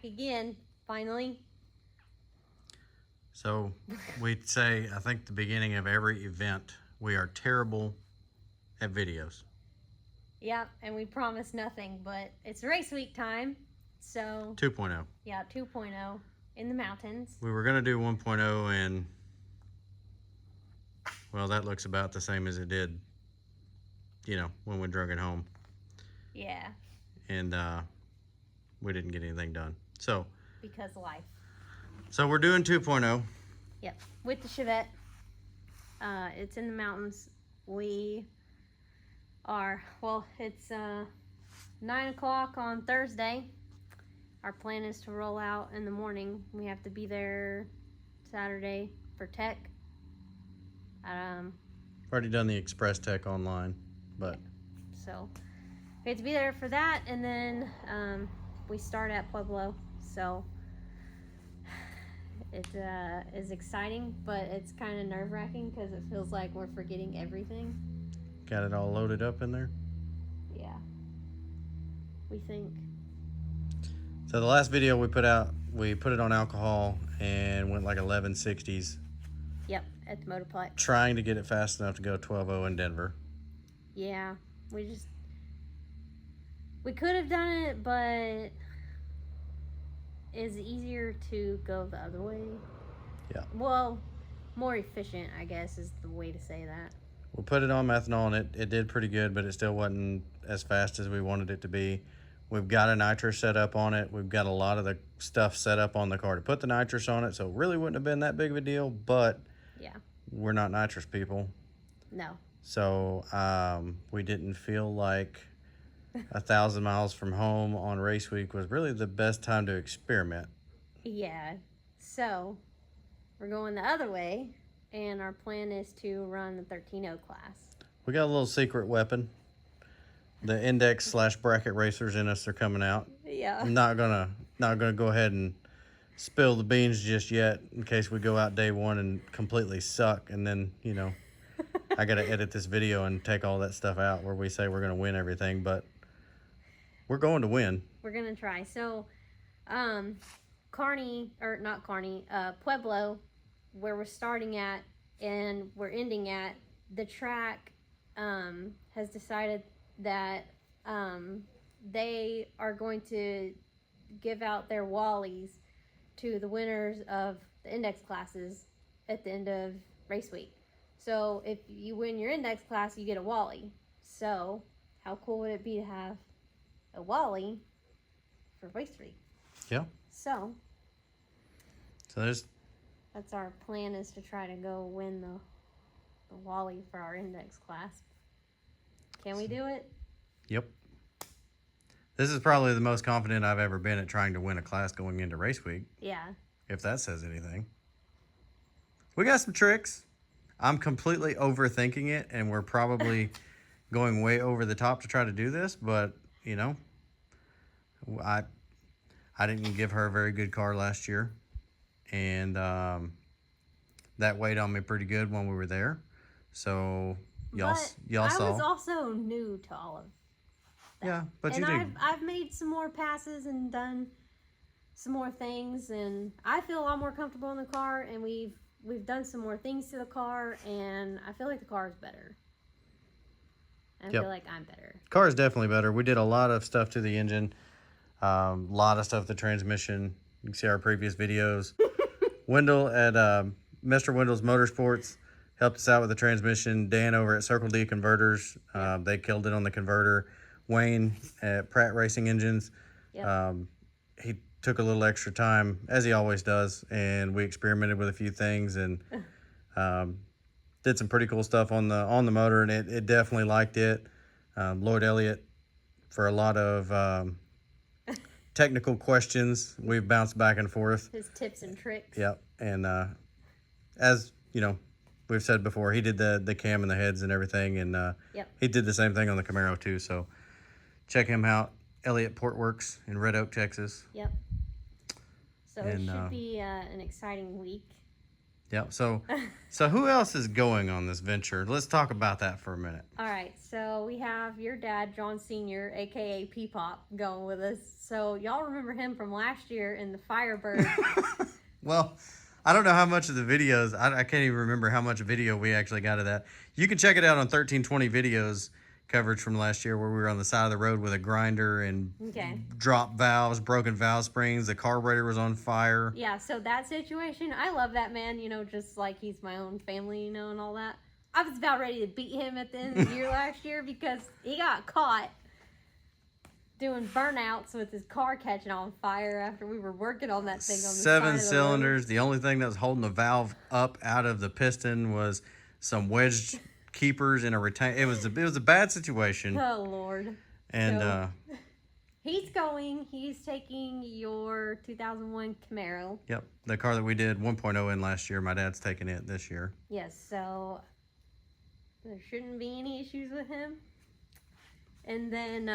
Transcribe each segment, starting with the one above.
again, finally. So we'd say, I think the beginning of every event, we are terrible at videos. Yeah, and we promise nothing, but it's race week time. So 2.0. yeah, 2.0 in the mountains. We were going to do 1.0 and, well, that looks about the same as it did, you know, when we drug it home. Yeah. And we didn't get anything done. So because life. So we're doing 2.0. Yep, with the Chevette. It's in the mountains. We are, well, it's 9 o'clock on Thursday. Our plan is to roll out in the morning. We have to be there Saturday for tech. Already done the express tech online, but yeah. So we have to be there for that, and then we start at Pueblo. So it is exciting, but it's kind of nerve-wracking because it feels like we're forgetting everything. Got it all loaded up in there? Yeah. We think. So the last video we put out, we put it on alcohol and went like 1160s. Yep, at the Motorplex. Trying to get it fast enough to go 12.0 in Denver. Yeah, we could have done it, but it's easier to go the other way. Yeah. Well, more efficient, I guess, is the way to say that. We put it on methanol and it did pretty good, but it still wasn't as fast as we wanted it to be. We've got a nitrous set up on it. We've got a lot of the stuff set up on the car to put the nitrous on it, so it really wouldn't have been that big of a deal, but yeah, we're not nitrous people. No. So we didn't feel like 1,000 miles from home on race week was really the best time to experiment. Yeah. So we're going the other way, and our plan is to run the 13.0 class. We got a little secret weapon. The index / bracket racers in us are coming out. Yeah. I'm not gonna go ahead and spill the beans just yet in case we go out day one and completely suck, and then, you know, I gotta edit this video and take all that stuff out where we say we're gonna win everything, but we're going to win. We're gonna try. So Pueblo, where we're starting at and we're ending at, the track has decided that they are going to give out their Wallies to the winners of the index classes at the end of race week. So if you win your index class, you get a Wally. So how cool would it be to have a Wally for race week? Yeah. So that's our plan, is to try to go win the Wally for our index class. Can we do it? Yep. This is probably the most confident I've ever been at trying to win a class going into race week. Yeah. If that says anything. We got some tricks. I'm completely overthinking it, and we're probably going way over the top to try to do this, but, you know, I didn't give her a very good car last year, and that weighed on me pretty good when we were there. So y'all saw. I was also new to all of that. Yeah, but and you did. I've made some more passes and done some more things, and I feel a lot more comfortable in the car, and we've done some more things to the car, and I feel like the car is better. I feel like I'm better. Car is definitely better. We did a lot of stuff to the engine, a lot of stuff to the transmission. You can see our previous videos. Wendell at Mr. Wendell's Motorsports helped us out with the transmission. Dan over at Circle D Converters, they killed it on the converter. Wayne at Pratt Racing Engines, he took a little extra time, as he always does, and we experimented with a few things and did some pretty cool stuff on the motor, and it definitely liked it. Lloyd Elliott, for a lot of technical questions, we've bounced back and forth. His tips and tricks. Yep, and as you know, we've said before, he did the cam and the heads and everything, and he did the same thing on the Camaro too. So check him out, Elliott Portworks in Red Oak, Texas. Yep. So it should be an exciting week. Yeah. So who else is going on this venture? Let's talk about that for a minute. All right, so we have your dad, John Sr., aka P-Pop, going with us. So y'all remember him from last year in the Firebird. Well, I don't know how much of the videos, I can't even remember how much video we actually got of that. You can check it out on 1320 videos coverage from last year where we were on the side of the road with a grinder and drop valves, broken valve springs. The carburetor was on fire. Yeah, so that situation, I love that man, just like he's my own family, and all that. I was about ready to beat him at the end of the year last year because he got caught doing burnouts with his car catching on fire after we were working on that thing on the 7 side cylinders. The only thing that was holding the valve up out of the piston was some wedged keepers in a retain. It was a bad situation. Oh Lord. And so, he's taking your 2001 Camaro. Yep, the car that we did 1.0 in last year. My dad's taking it this year. Yes, so there shouldn't be any issues with him. And then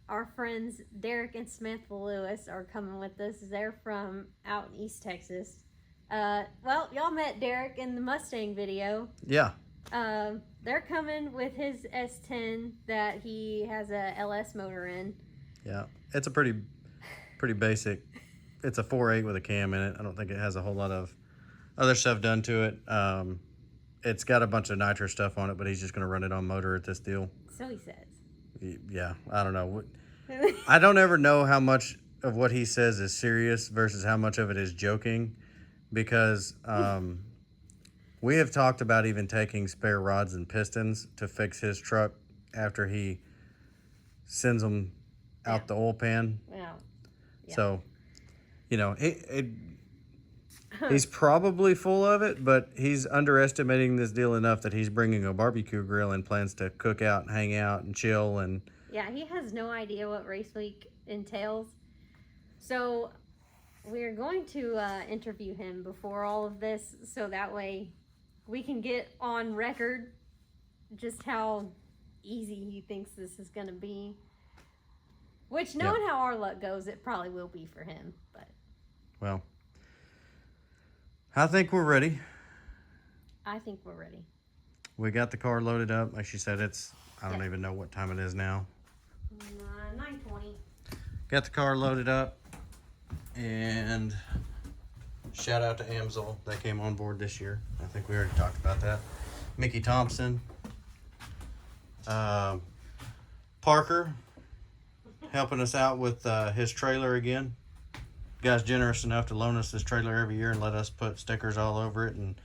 our friends Derek and Samantha Lewis are coming with us. They're from out in East Texas. Well, y'all met Derek in the Mustang video. Yeah. They're coming with his S10 that he has a LS motor in. Yeah, it's a pretty basic. It's a 4.8 with a cam in it. I don't think it has a whole lot of other stuff done to it. It's got a bunch of nitro stuff on it, but he's just going to run it on motor at this deal. So he says. Yeah, I don't know. I don't ever know how much of what he says is serious versus how much of it is joking, because we have talked about even taking spare rods and pistons to fix his truck after he sends them out the oil pan. Yeah. So, he's probably full of it, but he's underestimating this deal enough that he's bringing a barbecue grill and plans to cook out and hang out and chill. And yeah, he has no idea what Raceweek entails. So we're going to interview him before all of this, so that way we can get on record just how easy he thinks this is going to be. Which, knowing how our luck goes, it probably will be for him. But well, I think we're ready. I think we're ready. We got the car loaded up. Like she said, I don't even know what time it is now. 9:20. Got the car loaded up. And shout out to Amsoil. They came on board this year. I think we already talked about that. Mickey Thompson. Parker helping us out with his trailer again. Guy's generous enough to loan us this trailer every year and let us put stickers all over it, and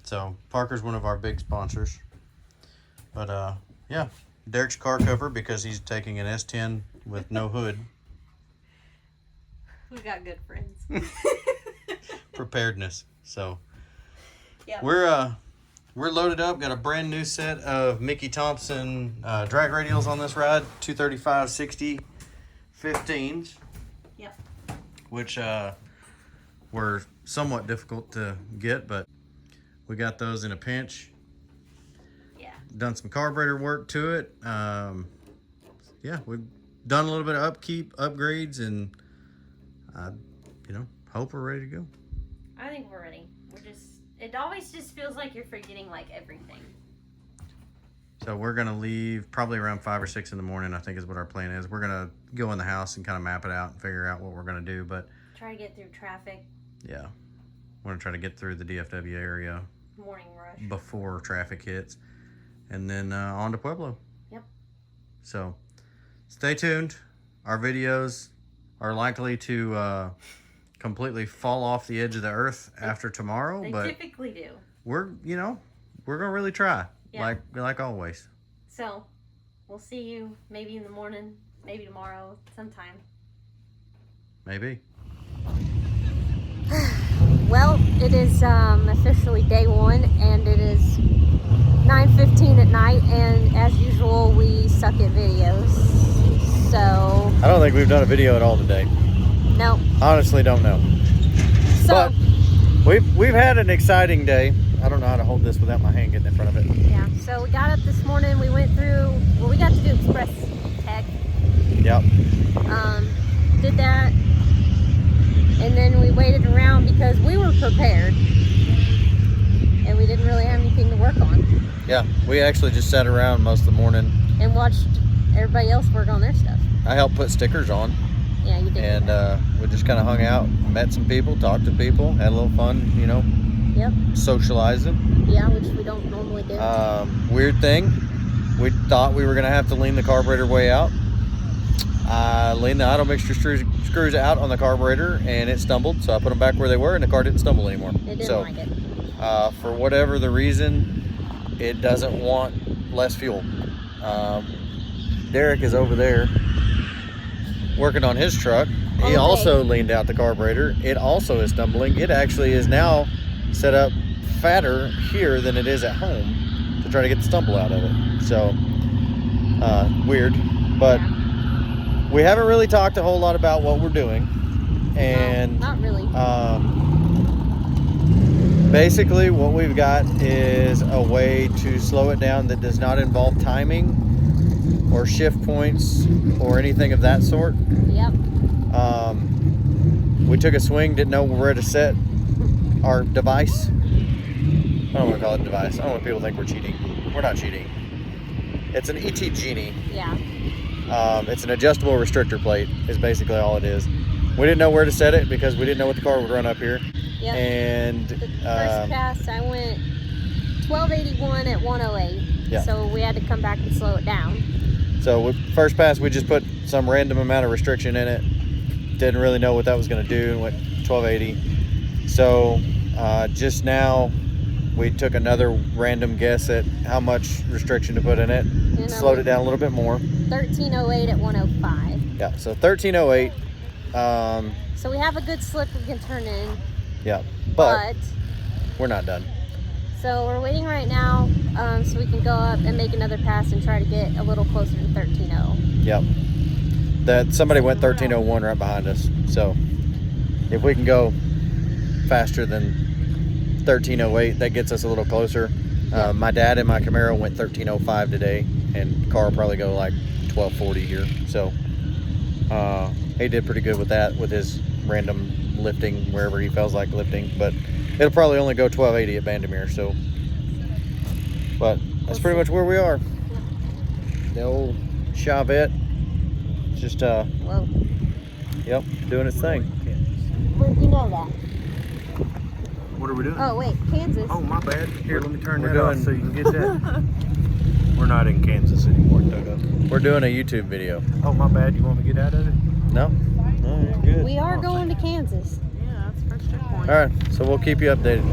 so Parker's one of our big sponsors. But yeah, Derek's car cover because he's taking an S10 with no hood. We got good friends. Preparedness. So we're loaded up. Got a brand new set of Mickey Thompson drag radials on this ride. 235/60 15s. Yep. Which were somewhat difficult to get, but we got those in a pinch. Yeah. Done some carburetor work to it. Yeah, we've done a little bit of upkeep, upgrades, and hope we're ready to go. I think we're ready. It always just feels like you're forgetting like everything. So we're going to leave probably around 5 or 6 in the morning, I think is what our plan is. We're going to go in the house and kind of map it out and figure out what we're going to do. But try to get through traffic. Yeah. We're going to try to get through the DFW area. Morning rush. Before traffic hits. And then on to Pueblo. Yep. So stay tuned. Our videos are likely to completely fall off the edge of the earth after tomorrow. They typically do. We're going to really try. Yeah. Like always. So, we'll see you maybe in the morning, maybe tomorrow, sometime. Maybe. Well, it is officially day one, and it is 9:15 at night, and as usual, we suck at videos. So I don't think we've done a video at all today. No. Honestly, don't know. So, but we've had an exciting day. I don't know how to hold this without my hand getting in front of it. Yeah, so we got up this morning, we went through, we got to do Express Tech. Yep. Did that, and then we waited around because we were prepared. Yeah, we actually just sat around most of the morning and watched everybody else work on their stuff. I helped put stickers on. Yeah, you did. And we just kind of hung out, met some people, talked to people, had a little fun, you know. Yep. Socializing. Yeah, which we don't normally do. Weird thing, we thought we were gonna have to lean the carburetor way out. I leaned the auto mixture screws out on the carburetor, and it stumbled. So I put them back where they were, and the car didn't stumble anymore. It didn't like it. For whatever the reason, it doesn't want less fuel. Derek is over there working on his truck. He also leaned out the carburetor. It also is stumbling. It actually is now set up fatter here than it is at home to try to get the stumble out of it. So weird, but we haven't really talked a whole lot about what we're doing. And no, not really. Basically what we've got is a way to slow it down that does not involve timing or shift points or anything of that sort. Yep. We took a swing, didn't know where to set our device. I don't want to call it a device. I don't want people to think we're cheating. We're not cheating. It's an ET Genie. Yeah. It's an adjustable restrictor plate is basically all it is. We didn't know where to set it because we didn't know what the car would run up here. Yep. And the first pass I went 1281 at 108. Yeah. So we had to come back and slow it down. So first pass we just put some random amount of restriction in it. Didn't really know what that was going to do and went 1280. So just now we took another random guess at how much restriction to put in it. Slowed it down a little bit more. 1308 at 105. Yeah, so 1308. So we have a good slip we can turn in. Yeah, but we're not done. So we're waiting right now so we can go up and make another pass and try to get a little closer to 13.0. Yep. That somebody went 13.01 right behind us. So if we can go faster than 13.08, that gets us a little closer. My dad and my Camaro went 13.05 today, and car will probably go like 12.40 here. So he did pretty good with that, with his random lifting wherever he feels like lifting, but it'll probably only go 12.80 at Bandimere. So, but that's pretty much where we are. The old Chevette, just whoa. Yep, doing its thing. You know that. What are we doing? Oh wait, Kansas. Oh, my bad. Here, let me turn We're that off doing- so you can get that. We're not in Kansas anymore, Dodo. We're doing a YouTube video. Oh, my bad. You want me to get out of it? No? No, you're good. We are going to Kansas. Yeah, that's first checkpoint. All right, so we'll keep you updated.